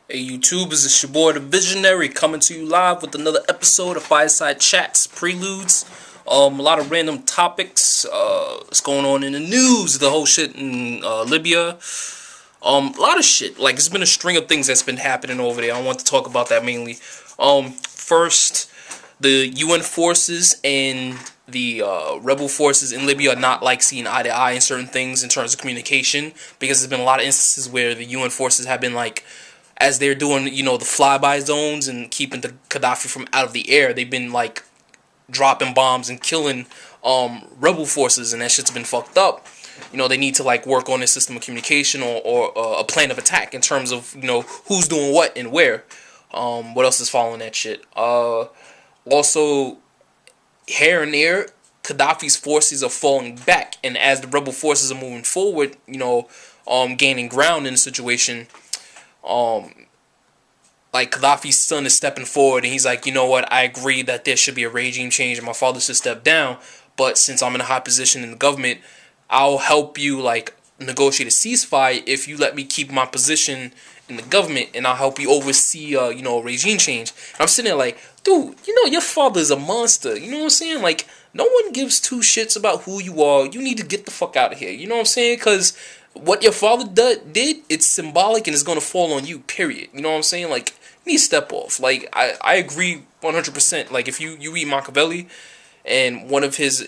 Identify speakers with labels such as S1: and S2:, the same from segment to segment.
S1: Hey YouTubers, it's your boy the Visionary coming to you live with another episode of Fireside Chats Preludes. A lot of random topics. What's going on in the news? The whole shit in Libya. A lot of shit. Like it's been a string of things that's been happening over there. I want to talk about that mainly. First, the UN forces and the rebel forces in Libya are not like seeing eye to eye in certain things in terms of communication, because there's been a lot of instances where the UN forces have been like, as they're doing, the flyby zones and keeping the Gaddafi from out of the air, they've been like dropping bombs and killing rebel forces, and that shit's been fucked up. They need to like work on a system of communication or a plan of attack in terms of who's doing what and where. What else is following that shit? Also, here and there, Gaddafi's forces are falling back, and as the rebel forces are moving forward, gaining ground in the situation. Like Gaddafi's son is stepping forward, and he's like, you know what? I agree that there should be a regime change, and my father should step down. But since I'm in a high position in the government, I'll help you like negotiate a ceasefire if you let me keep my position in the government, and I'll help you oversee, a regime change. And I'm sitting there like, dude, your father's a monster. You know what I'm saying? Like, no one gives two shits about who you are. You need to get the fuck out of here. You know what I'm saying? Because what your father did, it's symbolic and it's going to fall on you, period. You know what I'm saying? Like, you need to step off. Like, I agree 100%. Like, if you read Machiavelli, and one of his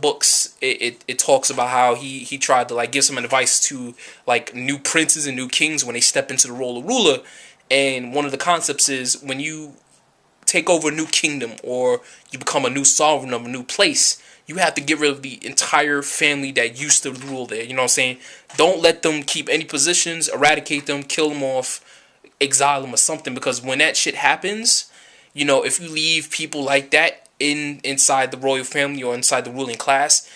S1: books, it talks about how he tried to like give some advice to like new princes and new kings when they step into the role of ruler. And one of the concepts is, when you take over a new kingdom or you become a new sovereign of a new place, you have to get rid of the entire family that used to rule there. You know what I'm saying? Don't let them keep any positions, eradicate them, kill them off, exile them or something, because when that shit happens, if you leave people like that inside the royal family or inside the ruling class,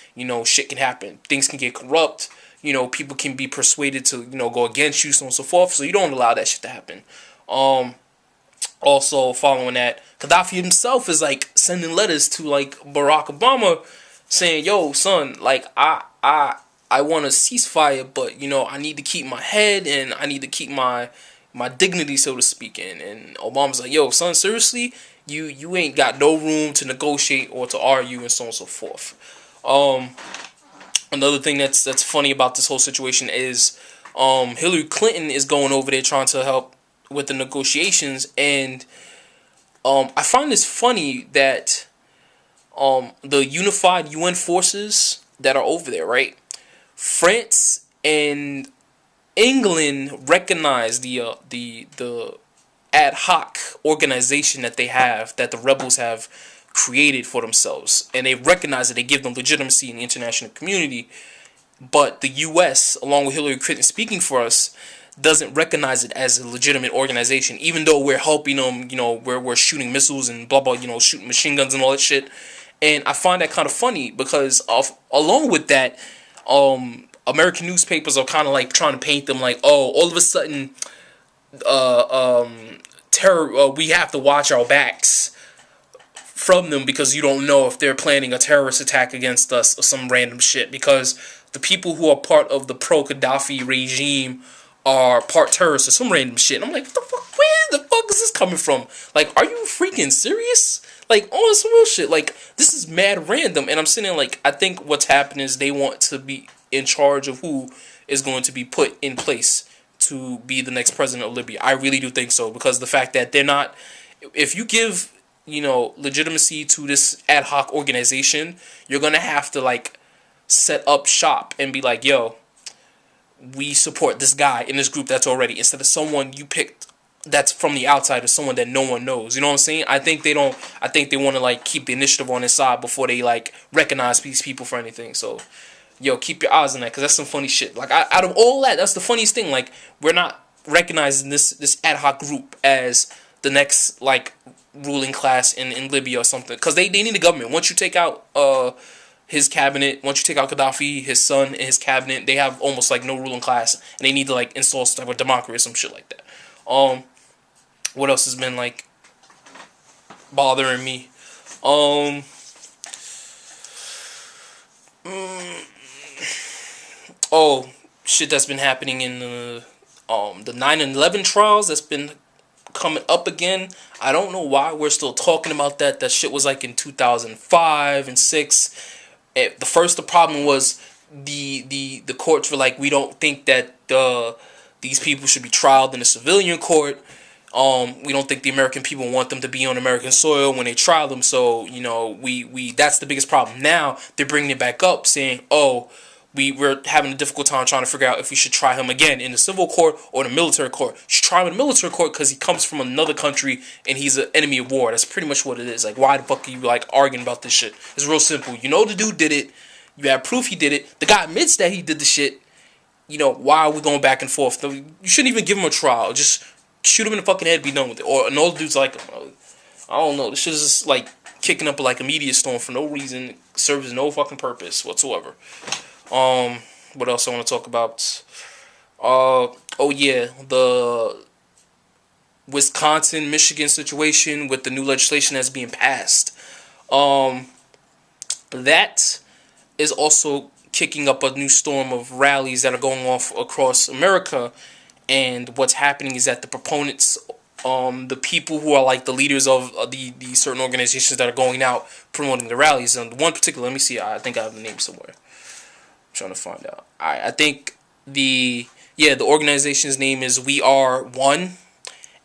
S1: shit can happen. Things can get corrupt. People can be persuaded to, go against you, so on and so forth. So you don't allow that shit to happen. Also, following that, Gaddafi himself is like sending letters to like Barack Obama, saying, "Yo, son, like I want a ceasefire, but I need to keep my head and I need to keep my dignity, so to speak." And Obama's like, "Yo, son, seriously, you ain't got no room to negotiate or to argue, and so on and so forth." Another thing that's funny about this whole situation is Hillary Clinton is going over there trying to help with the negotiations, and I find this funny that the unified UN forces that are over there, right? France and England recognize the ad hoc organization that they have, that the rebels have created for themselves, and they recognize that they give them legitimacy in the international community. But the U.S., along with Hillary Clinton speaking for us, doesn't recognize it as a legitimate organization, even though we're helping them, we're shooting missiles and blah blah, shooting machine guns and all that shit. And I find that kind of funny because along with that, American newspapers are kind of like trying to paint them like, oh, all of a sudden, terror. We have to watch our backs from them because you don't know if they're planning a terrorist attack against us or some random shit. Because the people who are part of the pro-Gaddafi regime are part terrorists or some random shit. And I'm like, what the fuck? Where the fuck is this coming from? Like, are you freaking serious? Like, on some real shit. Like, this is mad random. And I'm sitting there like, I think what's happening is they want to be in charge of who is going to be put in place to be the next president of Libya. I really do think so, because the fact that they're not, if you give, legitimacy to this ad hoc organization, you're going to have to like set up shop and be like, yo, we support this guy in this group that's already, instead of someone you picked that's from the outside or someone that no one knows. You know what I'm saying? I think they want to like keep the initiative on their side before they like recognize these people for anything. So, yo, keep your eyes on that, because that's some funny shit. Like, out of all that, that's the funniest thing. Like, we're not recognizing this ad hoc group as the next like ruling class in Libya or something, because they need a government. Once you take out his cabinet, once you take out Gaddafi, his son, and his cabinet, they have almost like no ruling class, and they need to like install some type of democracy or some shit like that. What else has been like bothering me? Oh, shit that's been happening in the 9/11 trials that's been coming up again. I don't know why we're still talking about that. That shit was like in 2005 and 6. The problem was the courts were like, we don't think that these people should be trialed in a civilian court. We don't think the American people want them to be on American soil when they trial them. So, you know, we that's the biggest problem. Now they're bringing it back up, saying, oh, we're having a difficult time trying to figure out if we should try him again in the civil court or the military court. You should try him in the military court because he comes from another country and he's an enemy of war. That's pretty much what it is. Like, why the fuck are you like arguing about this shit? It's real simple. You know the dude did it. You have proof he did it. The guy admits that he did the shit. You know, why are we going back and forth? You shouldn't even give him a trial. Just shoot him in the fucking head, be done with it. Or an old dude's like, I don't know. This shit is just like kicking up like a media storm for no reason. It serves no fucking purpose whatsoever. What else I want to talk about? Oh yeah, the Wisconsin, Michigan situation with the new legislation that's being passed. That is also kicking up a new storm of rallies that are going off across America. And what's happening is that the proponents, the people who are like the leaders of the certain organizations that are going out promoting the rallies, and one particular, let me see, I think I have the name somewhere. I'm trying to find out. I think the organization's name is We Are One,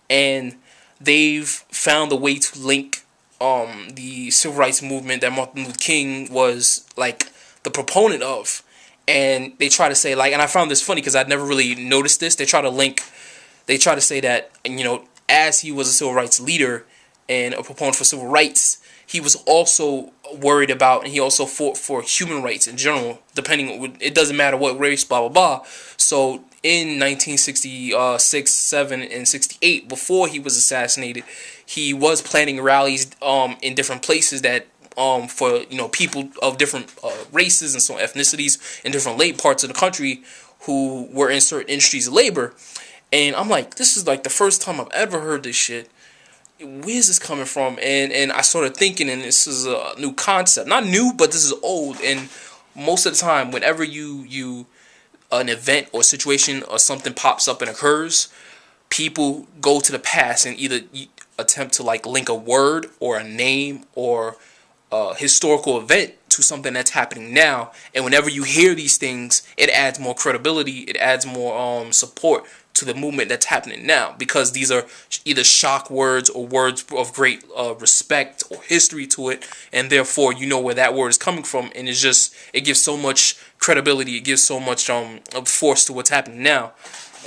S1: and they've found a way to link the civil rights movement that Martin Luther King was like the proponent of. And they try to say, like, and I found this funny because I'd never really noticed this. They try to say that, you know, as he was a civil rights leader and a proponent for civil rights, he was also worried about, and he also fought for human rights in general, it doesn't matter what race, blah, blah, blah. So in 1966, 7, and 68, before he was assassinated, he was planning rallies in different places that for, you know, people of different races and so ethnicities in different late parts of the country who were in certain industries of labor. And I'm like, this is like the first time I've ever heard this shit. Where's this coming from? And I started thinking, and this is a new concept. Not new, but this is old. And most of the time, whenever an event or situation or something pops up and occurs, people go to the past and either attempt to like link a word or a name or historical event to something that's happening now. And whenever you hear these things, it adds more credibility, it adds more support to the movement that's happening now, because these are either shock words or words of great respect or history to it, and therefore you know where that word is coming from, and it gives so much credibility, it gives so much force to what's happening now.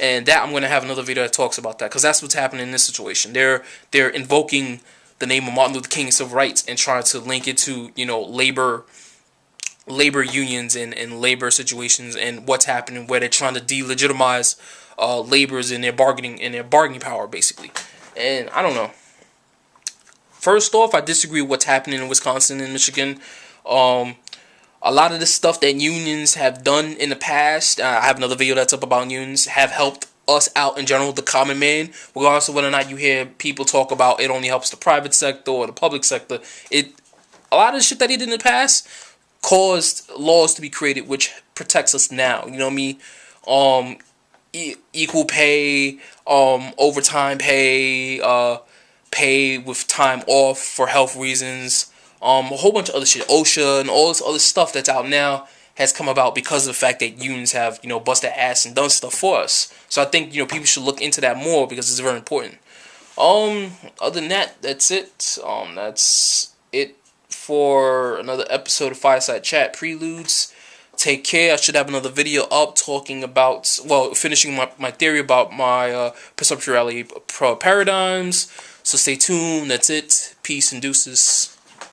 S1: And that, I'm going to have another video that talks about that, because that's what's happening in this situation. They're invoking the name of Martin Luther King and civil rights and trying to link it to, you know, labor unions and labor situations and what's happening, where they're trying to delegitimize laborers in their bargaining power, basically. And I don't know. First off, I disagree with what's happening in Wisconsin and Michigan. A lot of the stuff that unions have done in the past, I have another video that's up about unions, have helped us out in general, the common man, regardless of whether or not you hear people talk about it only helps the private sector or the public sector. A lot of the shit that he did in the past caused laws to be created which protects us now. You know what I mean? Equal pay, overtime pay, pay with time off for health reasons, a whole bunch of other shit, OSHA and all this other stuff that's out now has come about because of the fact that unions have, you know, busted ass and done stuff for us. So I think, you know, people should look into that more because it's very important. Other than that, that's it. That's it for another episode of Fireside Chat Preludes. Take care. I should have another video up talking about, well, finishing my theory about my perceptual reality paradigms. So stay tuned. That's it. Peace and deuces.